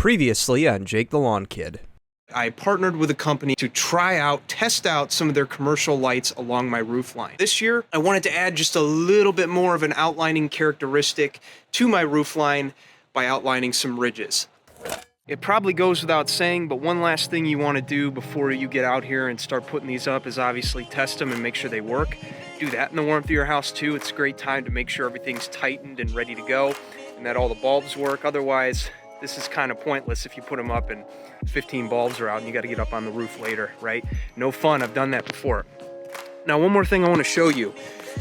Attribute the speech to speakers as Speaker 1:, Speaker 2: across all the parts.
Speaker 1: Previously on Jake the Lawn Kid.
Speaker 2: I partnered with a company to test out some of their commercial lights along my roof line. This year, I wanted to add just a little bit more of an outlining characteristic to my roof line by outlining some ridges. It probably goes without saying, but one last thing you want to do before you get out here and start putting these up is obviously test them and make sure they work. Do that in the warmth of your house too. It's a great time to make sure everything's tightened and ready to go and that all the bulbs work. Otherwise, this is kind of pointless if you put them up and 15 bulbs are out and you got to get up on the roof later, right? No fun. I've done that before. Now, one more thing I want to show you.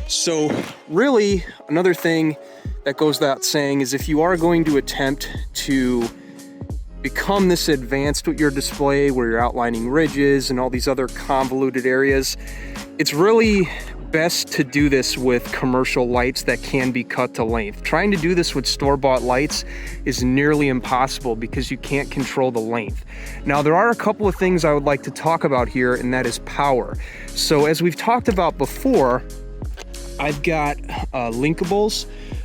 Speaker 2: So really, another thing that goes without saying is if you are going to attempt to become this advanced with your display where you're outlining ridges and all these other convoluted areas, it's really best to do this with commercial lights that can be cut to length. Trying to do this with store-bought lights is nearly impossible because you can't control the length. Now, there are a couple of things I would like to talk about here, and that is power. So as we've talked about before, I've got linkables.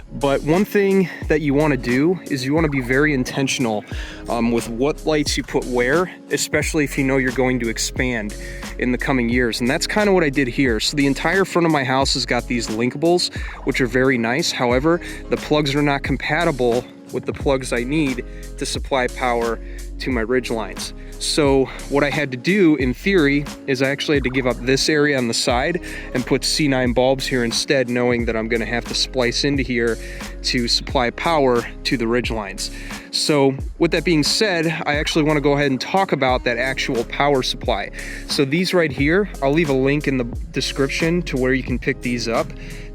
Speaker 2: But one thing that you want to do is you want to be very intentional with what lights you put where, especially if you know you're going to expand in the coming years. And that's kind of what I did here. So the entire front of my house has got these linkables, which are very nice. However, the plugs are not compatible with the plugs I need to supply power to my ridge lines. So what I had to do in theory is I actually had to give up this area on the side and put C9 bulbs here instead, knowing that I'm going to have to splice into here to supply power to the ridge lines. So with that being said, I actually want to go ahead and talk about that actual power supply. So these right here, I'll leave a link in the description to where you can pick these up.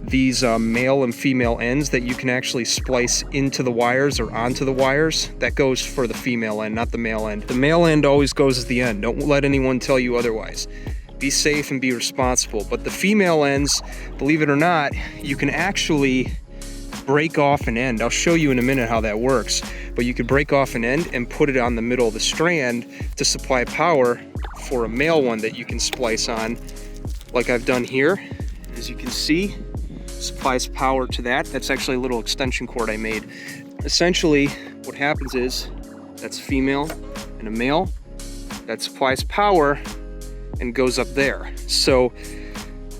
Speaker 2: These male and female ends that you can actually splice into the wires or onto the wires. That goes for the female end, not the male end. The male end always goes at the end. Don't let anyone tell you otherwise. Be safe and be responsible. But the female ends, believe it or not, you can actually break off an end. I'll show you in a minute how that works. But you could break off an end and put it on the middle of the strand to supply power for a male one that you can splice on, like I've done here. As you can see, supplies power to that. That's actually a little extension cord I made. Essentially, what happens is that's a female and a male that supplies power and goes up there. So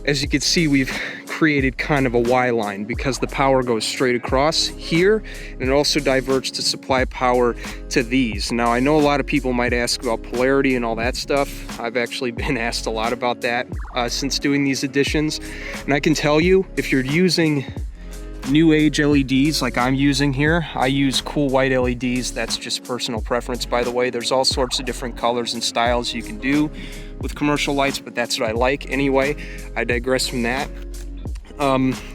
Speaker 2: as you can see, we've created kind of a Y line because the power goes straight across here, and it also diverts to supply power to these. Now, I know a lot of people might ask about polarity and all that stuff. I've actually been asked a lot about that since doing these additions. And I can tell you, if you're using new age LEDs like I'm using here, I use cool white LEDs. That's just personal preference, by the way. There's all sorts of different colors and styles you can do with commercial lights, but that's what I like anyway. I digress from that.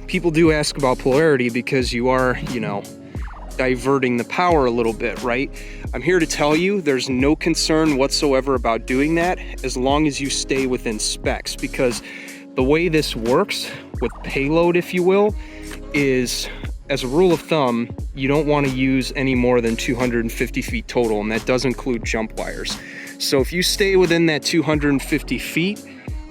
Speaker 2: People do ask about polarity because you are, diverting the power a little bit, right? I'm here to tell you there's no concern whatsoever about doing that as long as you stay within specs, because the way this works with payload, if you will, is, as a rule of thumb, you don't want to use any more than 250 feet total, and that does include jump wires. So if you stay within that 250 feet,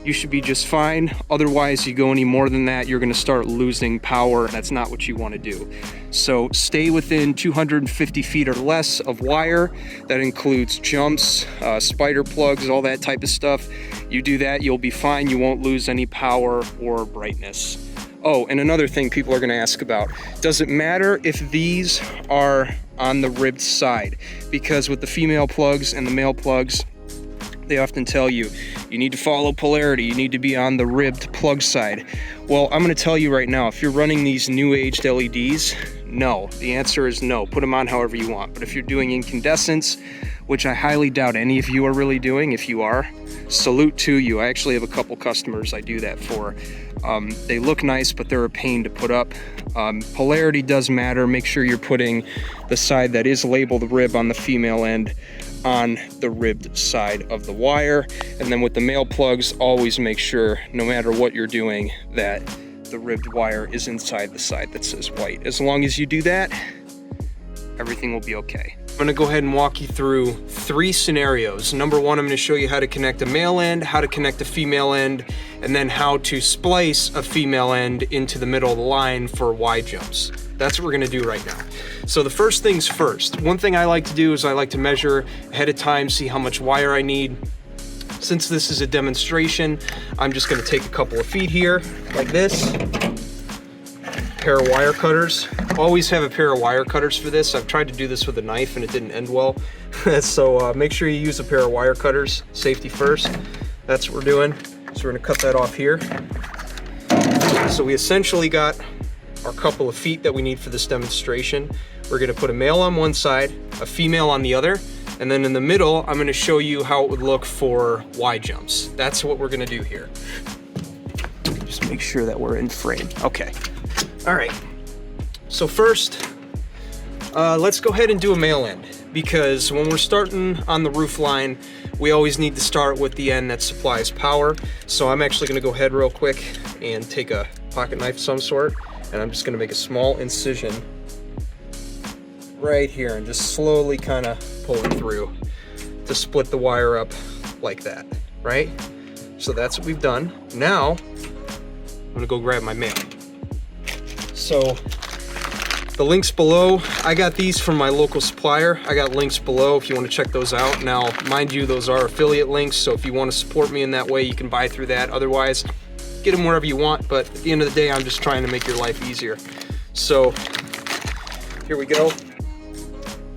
Speaker 2: you should be just fine. Otherwise, you go any more than that, you're going to start losing power. That's not what you want to do. So stay within 250 feet or less of wire. That includes jumps, spider plugs, all that type of stuff. You do that, you'll be fine. You won't lose any power or brightness. Oh, and another thing people are going to ask about, does it matter if these are on the ribbed side? Because with the female plugs and the male plugs, they often tell you, you need to follow polarity, you need to be on the ribbed plug side. Well, I'm going to tell you right now, if you're running these new aged LEDs, no. The answer is no. Put them on however you want. But if you're doing incandescents, which I highly doubt any of you are really doing, if you are, salute to you. I actually have a couple customers I do that for. They look nice, but they're a pain to put up. Polarity does matter. Make sure you're putting the side that is labeled rib on the female end on the ribbed side of the wire. And then with the male plugs, always make sure, no matter what you're doing, that the ribbed wire is inside the side that says white. As long as you do that, everything will be okay. I'm gonna go ahead and walk you through 3 scenarios. Number 1, I'm gonna show you how to connect a male end, how to connect a female end, and then how to splice a female end into the middle of the line for Y jumps. That's what we're gonna do right now. So the first things first, one thing I like to do is I like to measure ahead of time, see how much wire I need. Since this is a demonstration, I'm just gonna take a couple of feet here, like this. Pair of wire cutters. Always have a pair of wire cutters for this. I've tried to do this with a knife and it didn't end well. So make sure you use a pair of wire cutters, safety first. That's what we're doing. So we're gonna cut that off here. So we essentially got our couple of feet that we need for this demonstration. We're gonna put a male on one side, a female on the other, and then in the middle, I'm gonna show you how it would look for Y jumps. That's what we're gonna do here. Just make sure that we're in frame. Okay. All right. So first, let's go ahead and do a male end, because when we're starting on the roof line, we always need to start with the end that supplies power. So I'm actually gonna go ahead real quick and take a pocket knife of some sort, and I'm just gonna make a small incision right here and just slowly kind of pull it through to split the wire up like that, right? So that's what we've done. Now, I'm gonna go grab my male. So the links below, I got these from my local supplier. I got links below if you want to check those out. Now, mind you, those are affiliate links, so if you want to support me in that way, you can buy through that. Otherwise, get them wherever you want, but at the end of the day, I'm just trying to make your life easier. So here we go.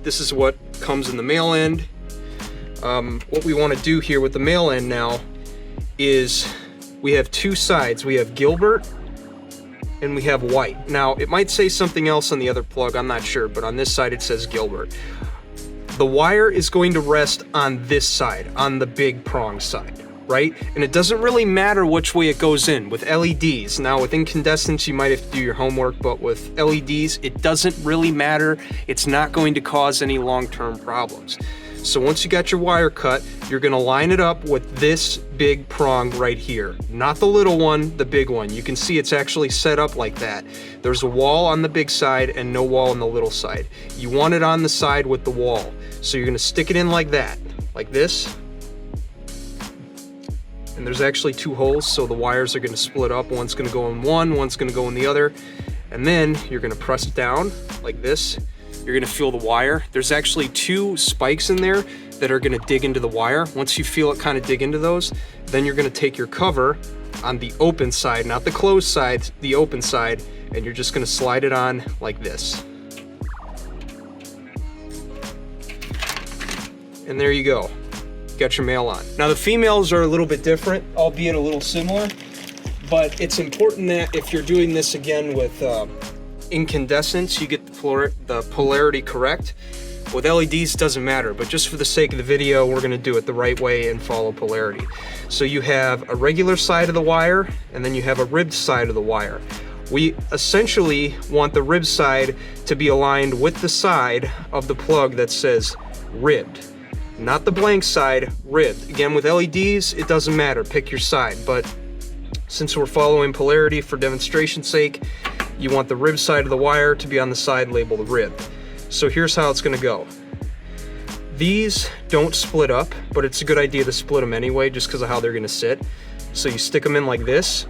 Speaker 2: This is what comes in the male end. What we want to do here with the male end now is we have two sides. We have Gilbert and we have white. Now, it might say something else on the other plug, I'm not sure, but on this side it says Gilbert. The wire is going to rest on this side, on the big prong side, right? And it doesn't really matter which way it goes in. With LEDs, now with incandescents you might have to do your homework, but with LEDs it doesn't really matter. It's not going to cause any long-term problems. So once you got your wire cut, you're gonna line it up with this big prong right here. Not the little one, the big one. You can see it's actually set up like that. There's a wall on the big side and no wall on the little side. You want it on the side with the wall. So you're gonna stick it in like that, like this. And there's actually two holes, so the wires are gonna split up. One's gonna go in one, one's gonna go in the other. And then you're gonna press it down like this. You're gonna feel the wire. There's actually two spikes in there that are gonna dig into the wire. Once you feel it kind of dig into those, then you're gonna take your cover on the open side, not the closed side, the open side, and you're just gonna slide it on like this. And there you go. Got your male on. Now the females are a little bit different, albeit a little similar, but it's important that if you're doing this again with incandescents, you get the polarity correct. With LEDs, doesn't matter, but just for the sake of the video, we're gonna do it the right way and follow polarity. So you have a regular side of the wire, and then you have a ribbed side of the wire. We essentially want the ribbed side to be aligned with the side of the plug that says ribbed. Not the blank side, ribbed. Again, with LEDs, it doesn't matter, pick your side, but since we're following polarity for demonstration's sake, you want the rib side of the wire to be on the side labeled ribbed. So here's how it's gonna go. These don't split up, but it's a good idea to split them anyway, just because of how they're gonna sit. So you stick them in like this,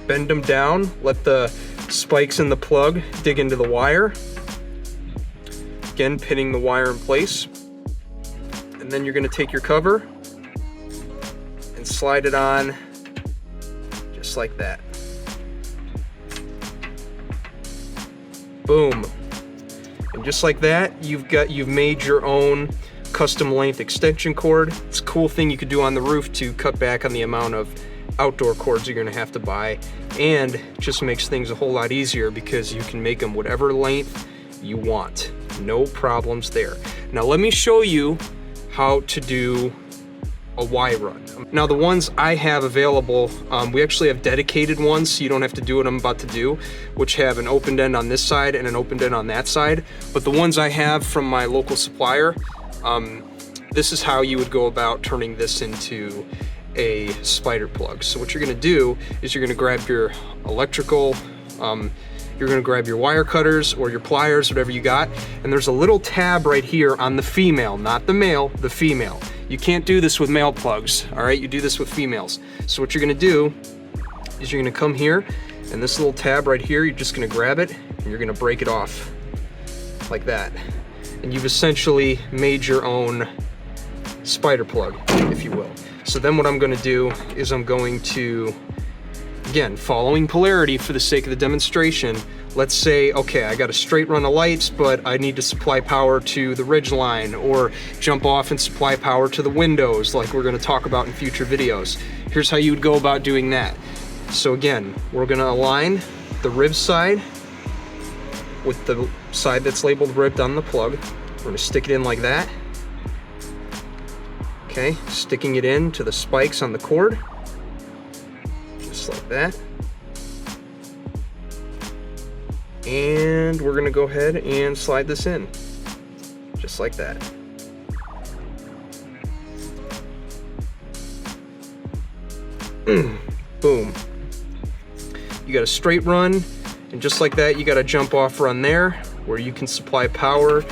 Speaker 2: bend them down, let the spikes in the plug dig into the wire. Again, pinning the wire in place. And then you're gonna take your cover and slide it on just like that. Boom. And just like that, you've made your own custom length extension cord. It's a cool thing you could do on the roof to cut back on the amount of outdoor cords you're gonna have to buy, and just makes things a whole lot easier because you can make them whatever length you want. No problems there. Now let me show you how to do a Y run. Now the ones I have available, we actually have dedicated ones so you don't have to do what I'm about to do, which have an open end on this side and an open end on that side. But the ones I have from my local supplier, this is how you would go about turning this into a spider plug. So what you're gonna do is you're gonna grab your electrical you're gonna grab your wire cutters or your pliers, whatever you got, and there's a little tab right here on the female, not the male, the female. You can't do this with male plugs, all right? You do this with females. So what you're gonna do is you're gonna come here, and this little tab right here, you're just gonna grab it, and you're gonna break it off like that. And you've essentially made your own spider plug, if you will. So then what I'm gonna do is I'm going to, again, following polarity for the sake of the demonstration, let's say, okay, I got a straight run of lights, but I need to supply power to the ridge line or jump off and supply power to the windows like we're gonna talk about in future videos. Here's how you would go about doing that. So again, we're gonna align the rib side with the side that's labeled ribbed on the plug. We're gonna stick it in like that. Okay, sticking it in to the spikes on the cord, just like that. And we're gonna go ahead and slide this in, just like that. Boom. You got a straight run, and just like that, you got a jump off run there, where you can supply power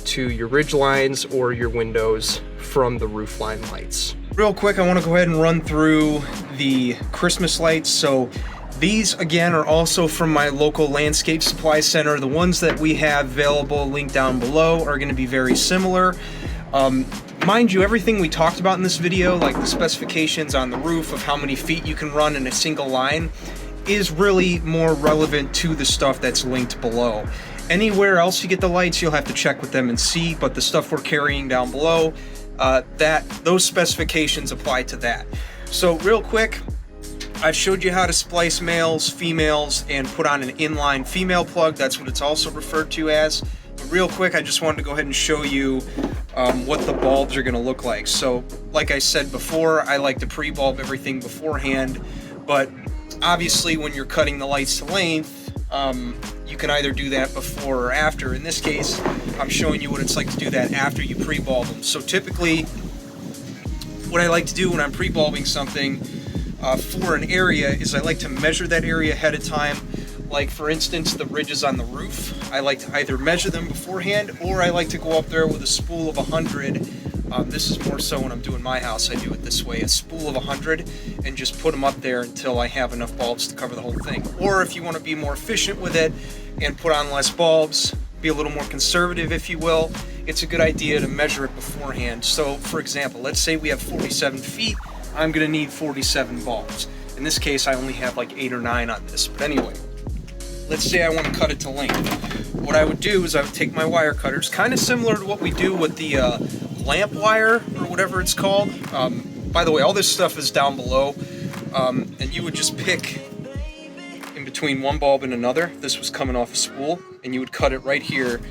Speaker 2: to your ridge lines or your windows from the roof line lights. Real quick, I want to go ahead and run through the Christmas lights. So these, again, are also from my local landscape supply center. The ones that we have available, linked down below, are going to be very similar. Mind you, everything we talked about in this video, like the specifications on the roof of how many feet you can run in a single line, is really more relevant to the stuff that's linked below. Anywhere else you get the lights, you'll have to check with them and see, but the stuff we're carrying down below, those specifications apply to that. So real quick, I've showed you how to splice males, females, and put on an inline female plug. That's what it's also referred to as. But real quick, I just wanted to go ahead and show you what the bulbs are going to look like. So like I said before, I like to pre-bulb everything beforehand, but obviously when you're cutting the lights to length, you can either do that before or after. In this case, I'm showing you what it's like to do that after you pre-bulb them. So typically, what I like to do when I'm pre-bulbing something for an area is I like to measure that area ahead of time. Like for instance, the ridges on the roof, I like to either measure them beforehand, or I like to go up there with a spool of 100. This is more so when I'm doing my house, I do it this way, a spool of 100, and just put them up there until I have enough bulbs to cover the whole thing. Or if you want to be more efficient with it and put on less bulbs, be a little more conservative if you will, it's a good idea to measure it beforehand. So for example, let's say we have 47 feet, I'm going to need 47 bulbs. In this case, I only have like 8 or 9 on this, but anyway, let's say I want to cut it to length. What I would do is I would take my wire cutters, kind of similar to what we do with the lamp wire or whatever it's called. By the way, all this stuff is down below, and you would just pick in between one bulb and another. This was coming off a spool, and you would cut it right here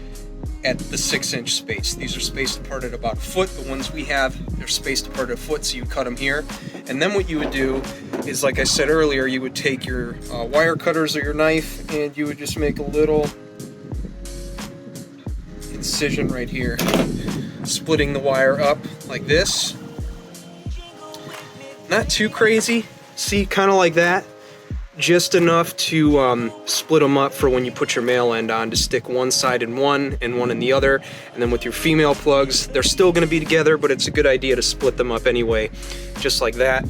Speaker 2: at the 6-inch space. These are spaced apart at about a foot. The ones we have, they're spaced apart at a foot, so you cut them here. And then what you would do is, like I said earlier, you would take your wire cutters or your knife, and you would just make a little incision right here, splitting the wire up like this. Not too crazy, see, kind of like that. Just enough to split them up for when you put your male end on, to stick one side in one and one in the other. And then with your female plugs, they're still going to be together, but it's a good idea to split them up anyway, just like that.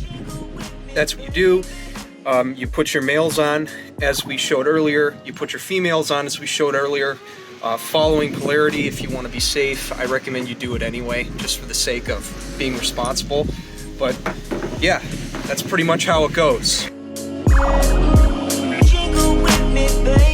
Speaker 2: That's what you do. You put your males on as we showed earlier. You put your females on as we showed earlier. Following polarity, if you want to be safe, I recommend you do it anyway, just for the sake of being responsible. But yeah, that's pretty much how it goes.
Speaker 3: Jingle with me, baby.